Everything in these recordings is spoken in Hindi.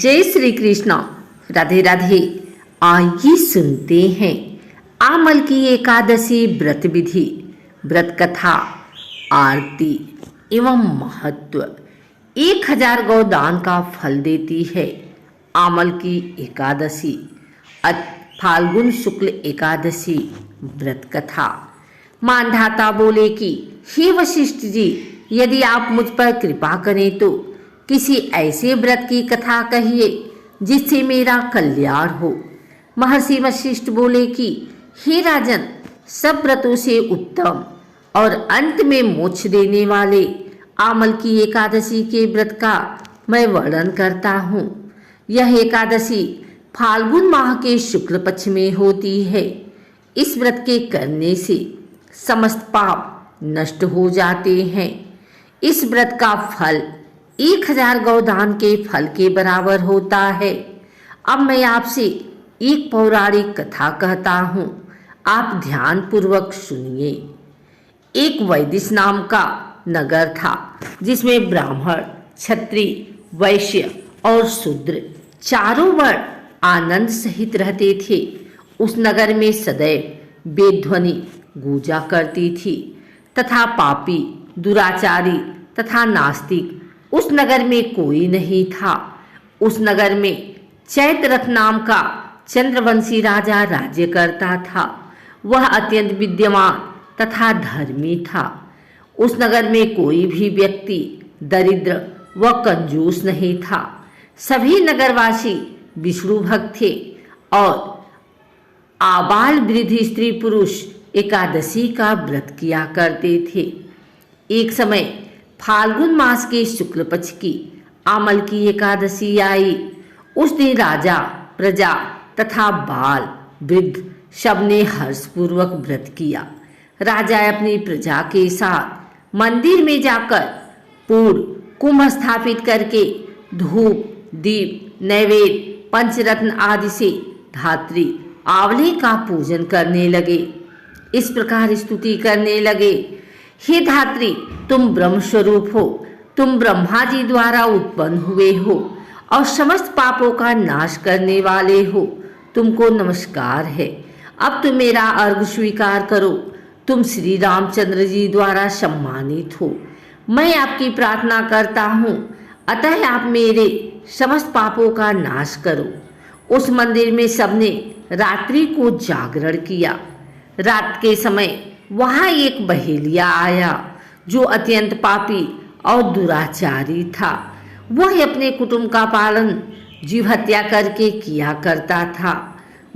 जय श्री कृष्ण। राधे राधे। आइए सुनते हैं आमल की एकादशी व्रत विधि, व्रत कथा, आरती एवं महत्व। 1000 गौदान का फल देती है आमल की एकादशी। फाल्गुन शुक्ल एकादशी व्रत कथा। मानधाता बोले कि हे वशिष्ठ जी, यदि आप मुझ पर कृपा करें तो किसी ऐसे व्रत की कथा कहिए जिससे मेरा कल्याण हो। महर्षि वशिष्ठ बोले कि हे राजन, सब व्रतों से उत्तम और अंत में मोक्ष देने वाले आमल की एकादशी के व्रत का मैं वर्णन करता हूँ। यह एकादशी फाल्गुन माह के शुक्ल पक्ष में होती है। इस व्रत के करने से समस्त पाप नष्ट हो जाते हैं। इस व्रत का फल 1000 गौदान के फल के बराबर होता है। अब मैं आपसे एक पौराणिक कथा कहता हूँ, आप ध्यान पूर्वक सुनिए। एक वैदिश नाम का नगर था जिसमें ब्राह्मण, क्षत्रिय, वैश्य और शूद्र चारों वर्ण आनंद सहित रहते थे। उस नगर में सदैव वेदध्वनि गूंजा करती थी तथा पापी, दुराचारी तथा नास्तिक उस नगर में कोई नहीं था। उस नगर में चैत्ररथ नाम का चंद्रवंशी राजा राज्य करता था। वह अत्यंत विद्यमान तथा धर्मी था। उस नगर में कोई भी व्यक्ति दरिद्र व कंजूस नहीं था। सभी नगरवासी विष्णु भक्त थे और आबाल वृद्ध स्त्री पुरुष एकादशी का व्रत किया करते थे। एक समय फाल्गुन मास के शुक्ल पक्ष की आमल की एकादशी आई। उस दिन राजा, प्रजा तथा बाल वृद्ध सबने हर्षपूर्वक व्रत किया। राजा अपनी प्रजा के साथ मंदिर में जाकर पूर्ण कुंभ स्थापित करके धूप, दीप, नैवेद्य, पंचरत्न आदि से धात्री आंवले का पूजन करने लगे। इस प्रकार स्तुति करने लगे, हे धात्री, तुम ब्रह्म स्वरूप हो, तुम ब्रह्मा जी द्वारा उत्पन्न हुए हो और समस्त पापों का नाश करने वाले हो। तुमको नमस्कार है। अब तुम मेरा अर्घ स्वीकार करो। तुम श्री रामचंद्र जी द्वारा सम्मानित हो। मैं आपकी प्रार्थना करता हूँ, अतः आप मेरे समस्त पापों का नाश करो। उस मंदिर में सबने रात्रि को जागरण किया। रात के समय वहां एक बहेलिया आया जो अत्यंत पापी और दुराचारी था। वह अपने कुटुंब का पालन जीव हत्या करके किया करता था।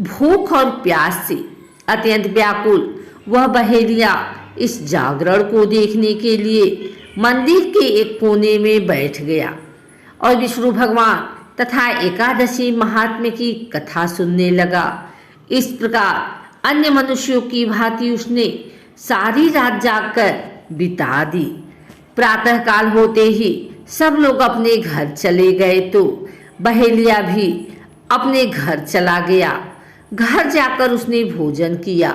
भूख और प्यास से अत्यंत व्याकुल वह बहेलिया इस जागरण को देखने के लिए मंदिर के एक कोने में बैठ गया और विष्णु भगवान तथा एकादशी महात्म्य की कथा सुनने लगा। इस प्रकार अन्य मनुष्यों की भांति उसने सारी रात जागकर बिता दी। प्रातः काल होते ही सब लोग अपने घर चले गए तो बहेलिया भी अपने घर चला गया। घर जाकर उसने भोजन किया।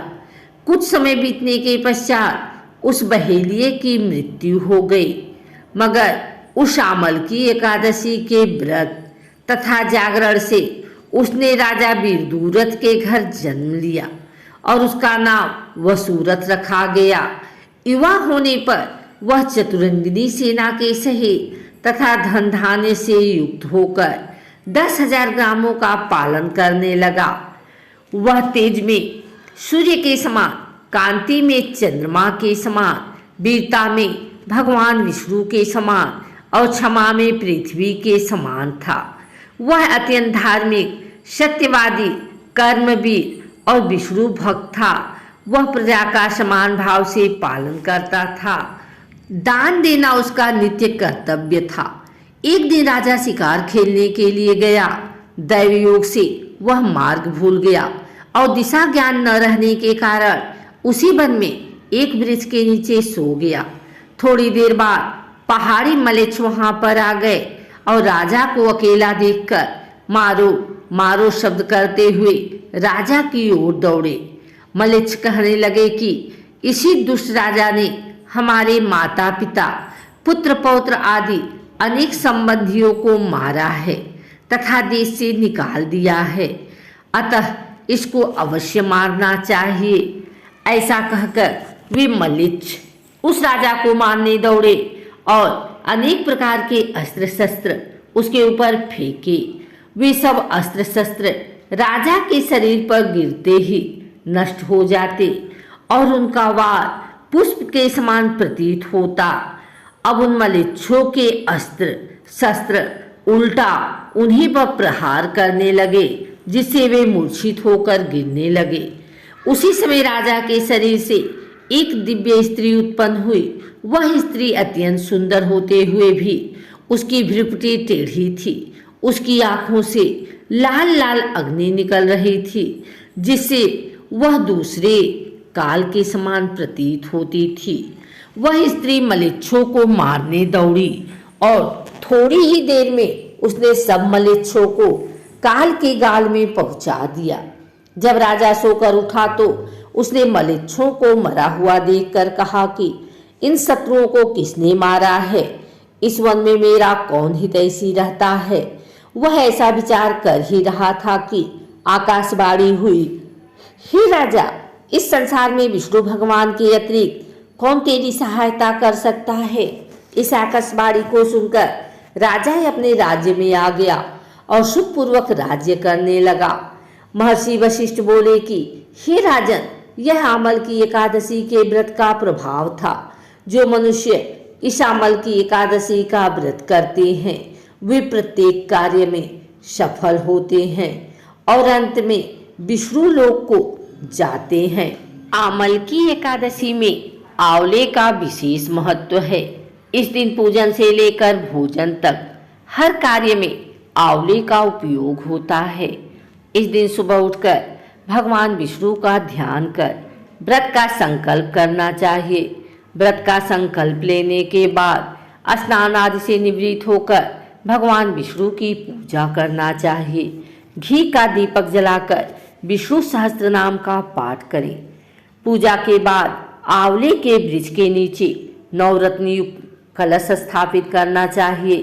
कुछ समय बीतने के पश्चात उस बहेलिये की मृत्यु हो गई। मगर उस आमल की एकादशी के व्रत तथा जागरण से उसने राजा वीरदूरथ के घर जन्म लिया और उसका नाम वसूरथ रखा गया। युवा होने पर वह चतुरंगिनी सेना के सहित तथा धन धान्य से युक्त होकर 10,000 ग्रामों का पालन करने लगा। वह तेज में सूर्य के समान, कांति में चंद्रमा के समान, वीरता में भगवान विष्णु के समान और क्षमा में पृथ्वी के समान था। वह अत्यंत धार्मिक, सत्यवादी, कर्मवीर और विष्णु भक्त था। वह प्रजा का समान भाव से पालन करता था। दान देना उसका नित्य कर्तव्य था। एक दिन राजा शिकार खेलने के लिए गया। दैव योग से वह मार्ग भूल गया और दिशा ज्ञान न रहने के कारण उसी वन में एक वृक्ष के नीचे सो गया। थोड़ी देर बाद पहाड़ी मलेच्छ वहां पर आ गए और राजा को अकेला देखकर मारो मारो शब्द करते हुए राजा की ओर दौड़े। मलेच्छ कहने लगे कि इसी दुष्ट राजा ने हमारे माता पिता, पुत्र पौत्र आदि अनेक संबंधियों को मारा है तथा देश से निकाल दिया है, अतः इसको अवश्य मारना चाहिए। ऐसा कहकर वे मल्लिच्छ उस राजा को मारने दौड़े और अनेक प्रकार के अस्त्र शस्त्र उसके ऊपर फेंके। वे सब अस्त्र शस्त्र राजा के शरीर पर गिरते ही नष्ट हो जाते और उनका वार पुष्प के समान प्रतीत होता। अब उन मल्लिच्छों के अस्त्र शस्त्र उल्टा उन्हीं पर प्रहार करने लगे, जिससे वे मूर्छित होकर गिरने लगे। उसी समय राजा के शरीर से एक दिव्य स्त्री उत्पन्न हुई। वह स्त्री अत्यंत सुंदर होते हुए भी उसकी भ्रुकुटी टेढ़ी थी। उसकी आंखों से लाल लाल अग्नि निकल रही थी, जिससे वह दूसरे काल के समान प्रतीत होती थी। वह स्त्री मल्लिच्छों को मारने दौड़ी और थोड़ी ही देर में उसने सब मल्लिच्छों को काल के गाल में पहुंचा दिया। जब राजा सोकर उठा तो उसने मल्लिच्छों को मरा हुआ देखकर कहा कि इन शत्रुओं को किसने मारा है? इस वन में मेरा कौन हितैषी रहता है? वह ऐसा विचार कर ही रहा था कि आकाशवाणी हुई, हे राजा, इस संसार में विष्णु भगवान के अतिरिक्त कौन तेरी सहायता कर सकता है? इस आकाशवाणी को सुनकर राजा अपने राज्य में आ गया और सुखपूर्वक राज्य करने लगा। महर्षि वशिष्ठ बोले कि हे राजन, यह आमल की एकादशी के व्रत का प्रभाव था। जो मनुष्य इस आमल की एकादशी का व्रत करते हैं वे प्रत्येक कार्य में सफल होते हैं और अंत में विष्णु लोक को जाते हैं। आमल की एकादशी में आंवले का विशेष महत्व है। इस दिन पूजन से लेकर भोजन तक हर कार्य में आंवले का उपयोग होता है। इस दिन सुबह उठकर भगवान विष्णु का ध्यान कर व्रत का संकल्प करना चाहिए। व्रत का संकल्प लेने के बाद स्नान आदि से निवृत्त होकर भगवान विष्णु की पूजा करना चाहिए। घी का दीपक जलाकर विष्णु सहस्त्र नाम का पाठ करें। पूजा के बाद आंवले के वृक्ष के नीचे नवरत्न युक्त कलश स्थापित करना चाहिए।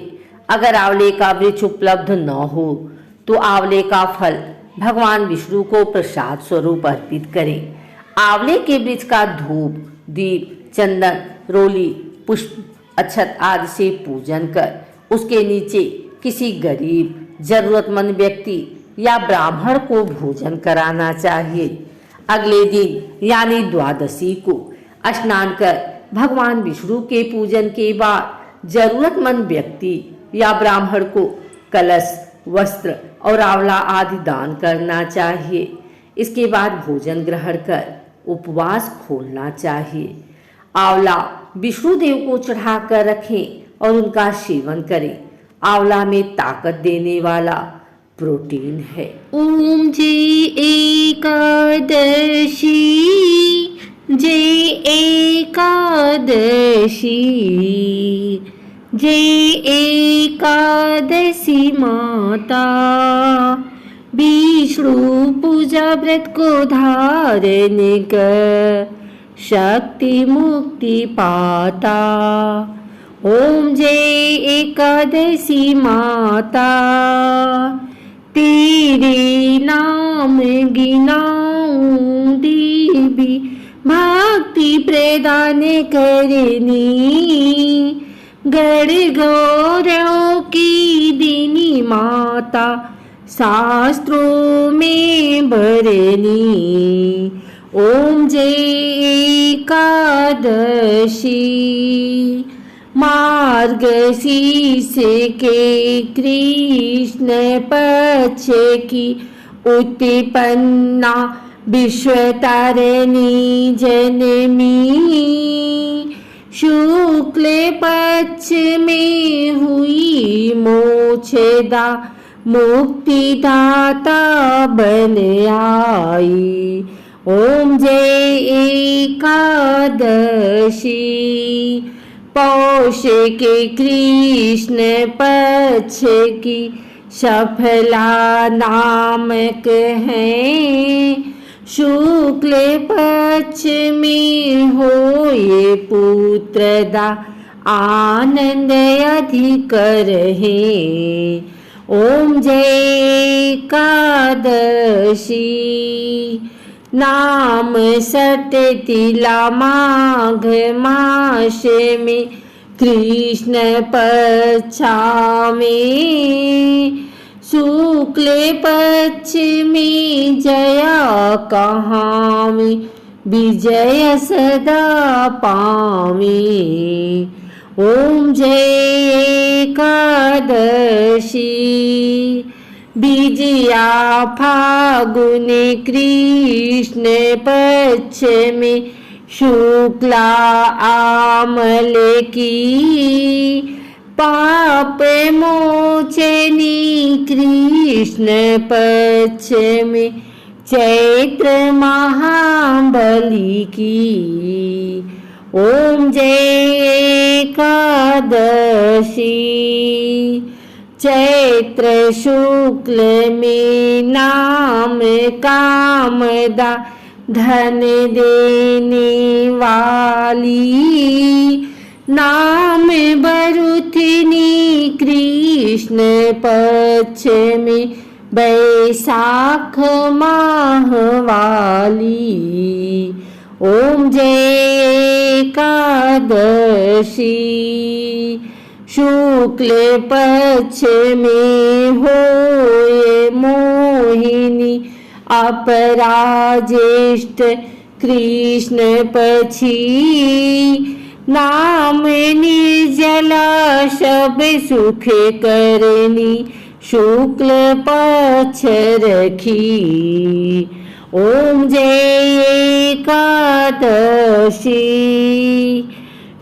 अगर आंवले का वृक्ष उपलब्ध न हो तो आंवले का फल भगवान विष्णु को प्रसाद स्वरूप अर्पित करें। आंवले के वृक्ष का धूप, दीप, चंदन, रोली, पुष्प, अक्षत आदि से पूजन कर उसके नीचे किसी गरीब, जरूरतमंद व्यक्ति या ब्राह्मण को भोजन कराना चाहिए। अगले दिन यानी द्वादशी को स्नान कर भगवान विष्णु के पूजन के बाद जरूरतमंद व्यक्ति या ब्राह्मण को कलश, वस्त्र और आंवला आदि दान करना चाहिए। इसके बाद भोजन ग्रहण कर उपवास खोलना चाहिए। आंवला विष्णु देव को चढ़ा कर रखें और उनका सेवन करें। आंवला में ताकत देने वाला प्रोटीन है। ओम जय एकादशी, जय एकादशी, जय एकादशी माता। विष्णु पूजा व्रत को धारण कर शक्ति मुक्ति पाता। ओम जय एकादशी माता, तेरे नाम गिनाऊं देवी, भक्ति प्रदान करनी। गढ़ गौरव की देनी माता, शास्त्रों में भरनी। ओम जय एकादशी, मार्गशीर्ष के कृष्ण पक्ष की उत्पन्ना विश्वतारिणी जननी। शुक्ल पक्ष में हुई मोक्षदा, मुक्तिदाता बन आई। ओम जय एकादशी, पौष के कृष्ण पक्ष की सफला नामक है। शुक्ल पक्ष में होए पुत्रदा, आनंद अधिक रहे। ओम जय एकादशी नाम सटतिला माघ मास में कृष्ण पक्षा में शुक्ल पक्ष में जया कहामी विजय सदा पामी। ओम जय एकादशी विजया फागुन कृष्ण पक्ष में शुक्ला आमल की पाप मोचनी कृष्ण पक्ष में चैत्र महाबली की। ओम जय एकादशी चैत्र शुक्ल में नाम कामदा धन देने वाली नाम बरुथिनी कृष्ण पक्ष में बैसाख माह वाली। ओम जय एकादशी शुक्ल पक्ष में होए मोहिनी अपराजेष्ठ कृष्ण पक्षी नाम निर्जला सब सुख करनी शुक्ल पक्ष रखी। ओम जय एकादशी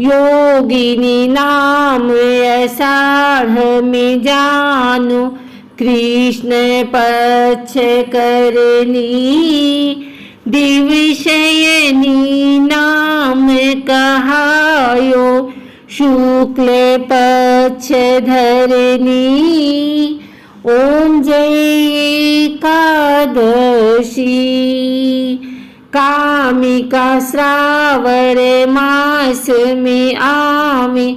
योगिनी नाम आषाढ़ में जानो कृष्ण पक्ष करनी दिवशयनी नाम कहायो शुक्ल पक्ष धरनी। ओम जय एकादशी कामिका श्रावण मास में आमे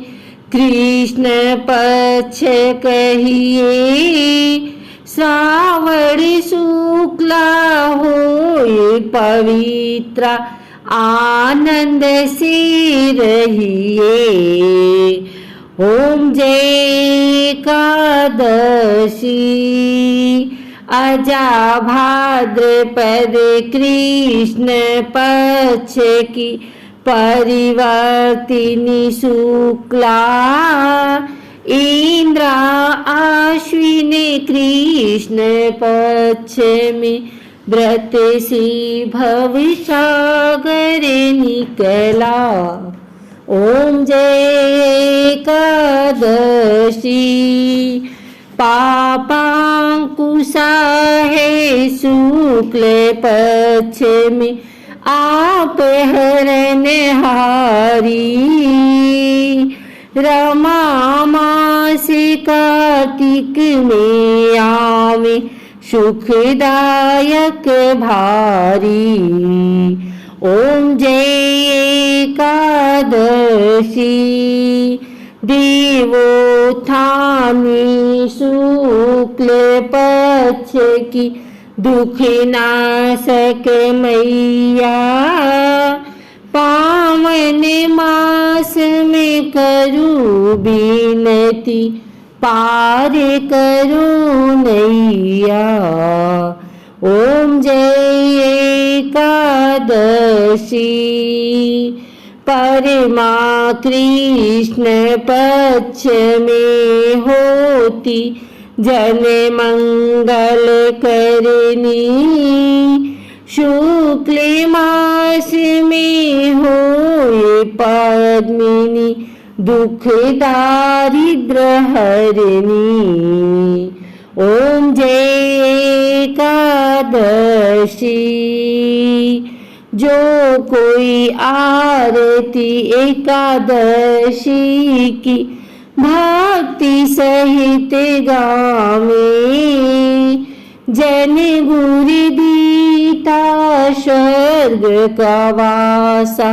कृष्ण पक्ष कहिए श्रावण शुक्ला होए पवित्र आनंद से रहिए। ओम जय एकादशी अजा भाद्रपद कृष्ण पक्ष की परिवर्तिनी शुक्ला इंद्र आश्विन कृष्ण पक्ष में व्रत से भवसागर निकला। ओम जय एकादशी पापांकुशा है शुक्ल पक्ष में आप हरणहारी रमा मास कार्तिक में आवे सुखदायक भारी। ओम जय एकादशी देवोत्थानी शुक्ल पक्ष की दुख नाशक मैया पावन मास में करूं विनती पार करूं नैया। ओम जय एकादशी परमा कृष्ण पक्ष में होती जन मंगल करनी शुक्ल मास में होए पद्मिनी दुख दारिद्र हरनी। ओम जय एकादशी जो कोई आरती एकादशी की भक्ति सहित गावे जन गुरु दीता स्वर्ग का वासा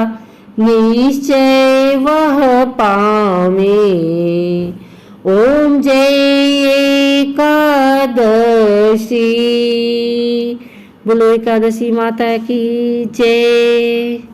निश्चय वह पावे। ओम जय एकादशी। बोलो एकादशी माता की जय।